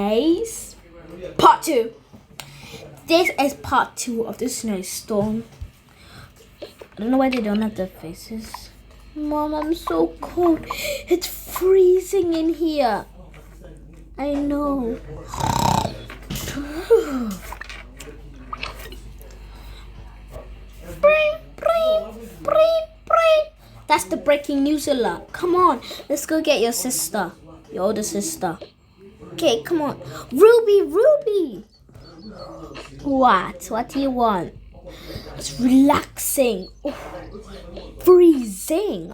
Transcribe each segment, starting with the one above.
days. Part 2. This is part 2 of the snowstorm. I don't know why they don't have their faces. Mom, I'm so cold. It's freezing in here. I know. That's the breaking news alert. Come on, let's go get your sister, your older sister. Okay, come on. Ruby. What do you want? It's relaxing. Oh, freezing.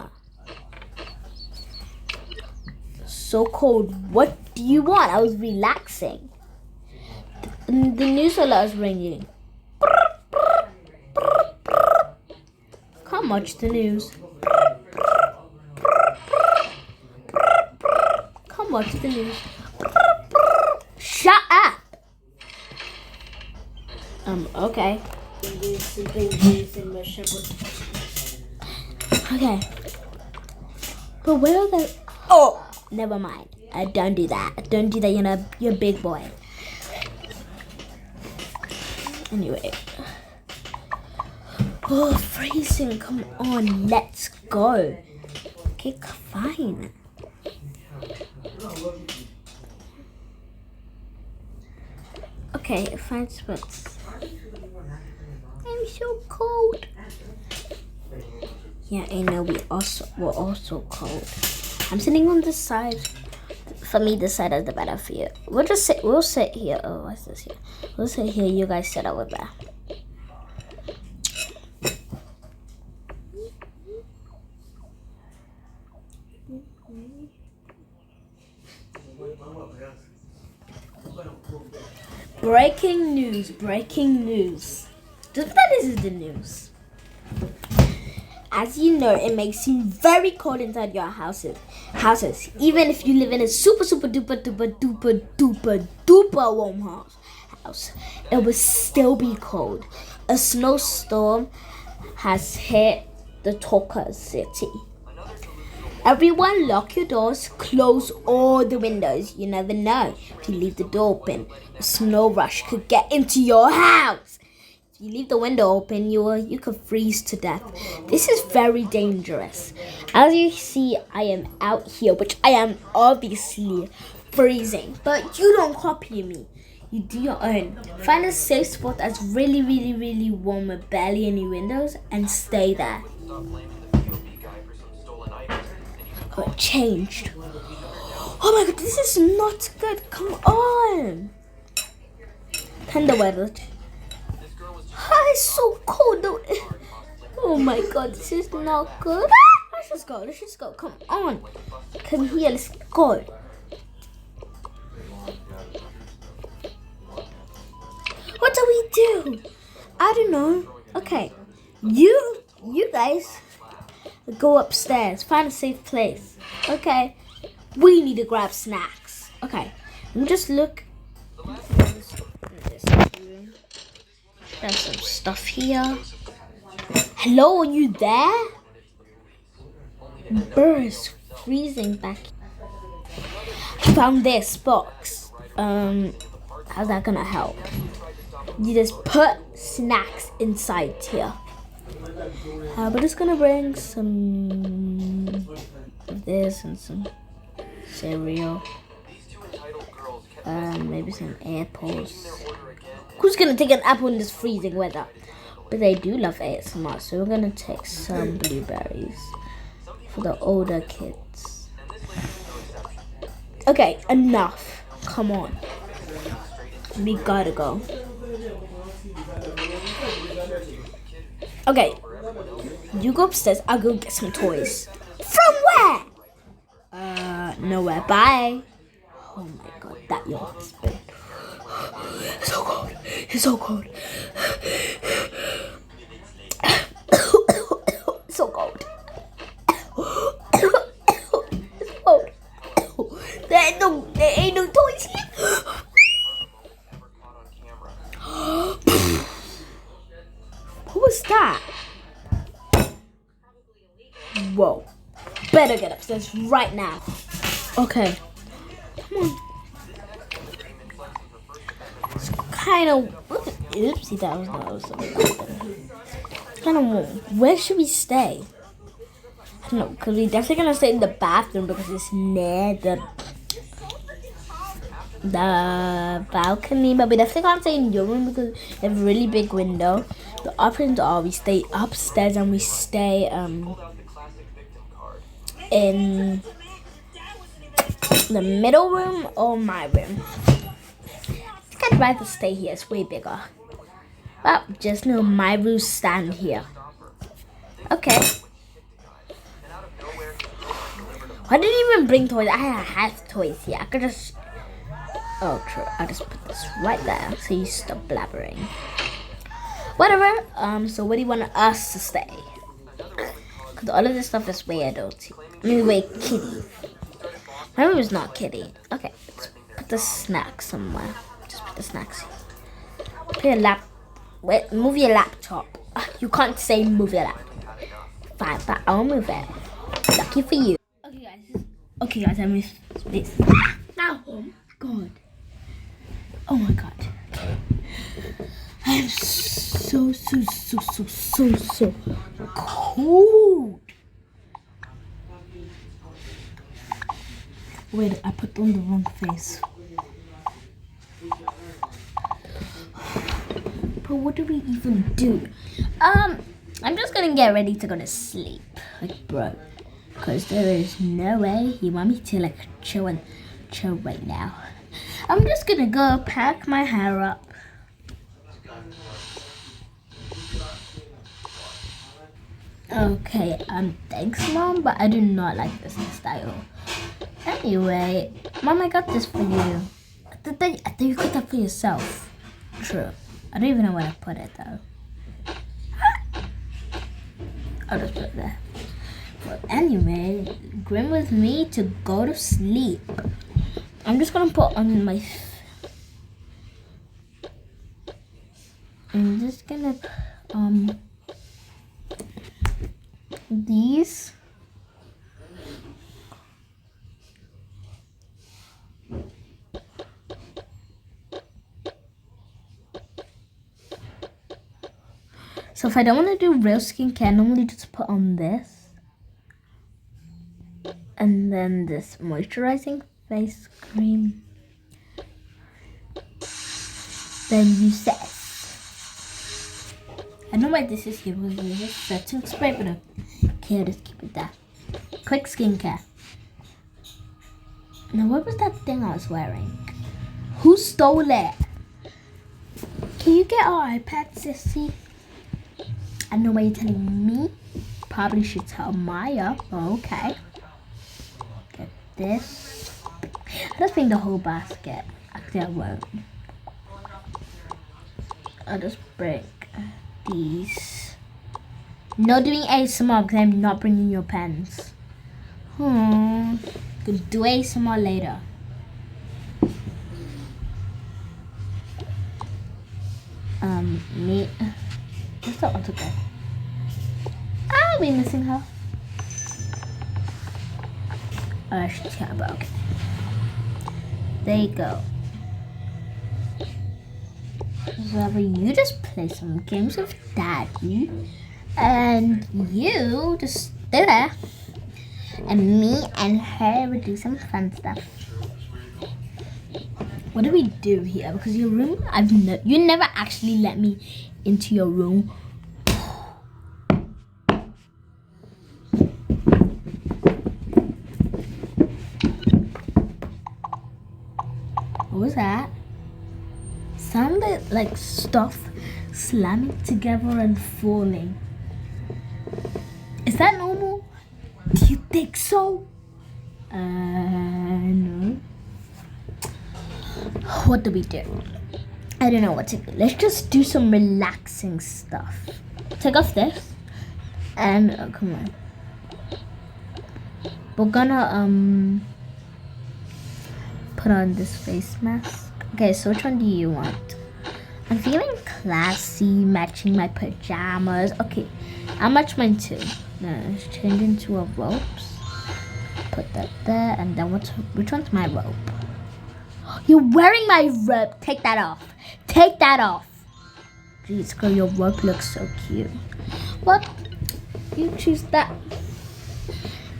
So cold. What do you want? I was relaxing. The news alert is ringing. Can't watch the news. Can't watch the news. Shut up. Okay. Okay. But where are they? Oh, never mind. Don't do that. Don't do that. You're a big boy. Anyway. Oh, freezing. Come on. Let's go. Okay, fine. Okay, find spots. I'm so cold. Yeah, I know we're also cold. I'm sitting on this side. For me, this side is the better for you. We'll sit here. Oh, what's this here? We'll sit here. You guys sit over there. Breaking news. That is the news. As you know, it may seem very cold inside your houses. Even if you live in a super duper warm house, it will still be cold. A snowstorm has hit the Toka city. Everyone lock your doors, close all the windows. You never know. If you leave the door open, a snow rush could get into your house. If you leave the window open, you could freeze to death. This is very dangerous. As you see, I am out here, which I am obviously freezing. But you don't copy me. You do your own. Find a safe spot that's really warm with barely any windows and stay there. It changed. Oh my god, this is not good. Come on. Turn the weather. It's so cold though. Oh my god, this is not good. Let's just go. Come on. Come here, let's go. What do we do? I don't know. Okay. You guys go upstairs. Find a safe place. Okay. We need to grab snacks. Okay. Let me just look. There's some stuff here. Hello, are you there? It's freezing back. I found this box. How's that gonna help? You just put snacks inside here. We're just gonna bring some of this and some cereal. Maybe some apples. Who's gonna take an apple in this freezing weather? But they do love ASMR, so we're gonna take some blueberries for the older kids. Okay, enough. Come on. We gotta go. Okay, you go upstairs. I'll go get some toys. From where? Nowhere. Bye. Oh my god, that your husband. It's so cold. It's so cold. It's so cold. It's cold. There ain't no toys here. What was that? Whoa. Better get upstairs right now. Okay. Come on. kind of. Oopsie, that was not something. Kind of warm. Where should we stay? I don't know, because we're definitely gonna stay in the bathroom because it's near the balcony. But we definitely can't stay in your room because we have a really big window. The options are we stay upstairs and we stay in the middle room or my room. I think I'd rather stay here. It's way bigger. Well, just know my rules stand here. Okay. I didn't even bring toys. I have toys here. I could just... Oh, true. I'll just put this right there so you stop blabbering. Whatever. So where do you want us to stay? Because all of this stuff is way adulty. I mean, way kiddie. My room is not kiddie. Okay, let's put the snacks somewhere. Just put the snacks here. Put your Wait, move your laptop. You can't say move your laptop. Fine, but I'll move it. Lucky for you. Okay, guys, I moved this. Now, oh my god. Oh my god. Okay. I am so cold. Wait, I put on the wrong face. But what do we even do? I'm just gonna get ready to go to sleep. Like, bro. Because there is no way you want me to, like, chill right now. I'm just gonna go pack my hair up. Okay, thanks, Mom, but I do not like this style. Anyway, Mom, I got this for you. I thought you got that for yourself. True. I don't even know where to put it, though. I'll just put it there. Well, anyway, Grim with me to go to sleep. I'm just gonna put on my... I'm just gonna... these... So if I don't want to do real skincare, I normally just put on this. And then this moisturizing face cream. Then use this. I know why this is here because we have setting spray, but okay, I'll just keep it there. Quick skincare. Now what was that thing I was wearing? Who stole it? Can you get our iPad, sissy? I don't know why you're telling me. Probably should tell Maya. Okay. Get this. I just bring the whole basket. Actually, I won't. I'll just break these. No doing ASMR because I'm not bringing your pens. Gonna do ASMR later. Me. What's that one to go? I'll be missing her. She's here, but okay. There you go. So you just play some games with Daddy, and you just stay there, and me and her will do some fun stuff. What do we do here? Because your room, you never actually let me into your room. What was that? Sounded like stuff slamming together and falling. Is that normal? Do you think so? No. What do we do? I don't know what to do. Let's just do some relaxing stuff. Take off this. And, oh, come on. We're gonna, put on this face mask. Okay, so which one do you want? I'm feeling classy, matching my pajamas. Okay, I'll match mine too. No, let's change into a ropes. Put that there, and then which one's my rope? You're wearing my robe. Take that off. Take that off. Jeez, girl, your robe looks so cute. What? You choose that.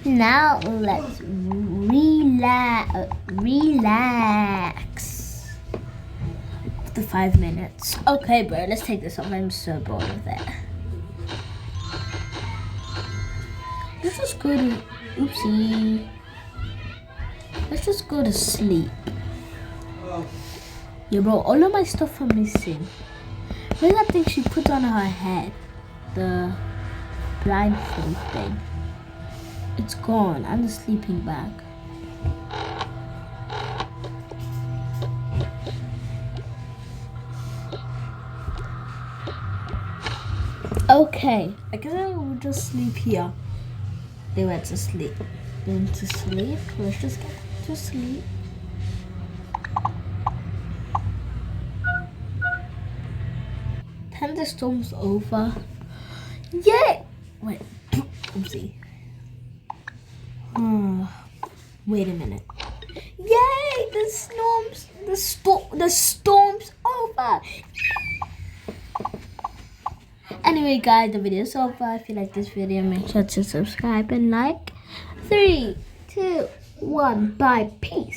Now let's relax. The 5 minutes. Okay, bro, let's take this off. I'm so bored of it. Let's just go to... Oopsie. Let's just go to sleep. Yeah, bro, all of my stuff are missing. Where's that thing she put on her head? The blindfold thing. It's gone. And the sleeping bag. Okay, I guess I will just sleep here. They went to sleep. Let's just get to sleep. Thunderstorm's over. Yay! Wait, oopsie. Wait a minute. Yay! The storm's over. Anyway, guys, the video's over. If you like this video, make sure to subscribe and like. 3, 2, 1, bye. Peace.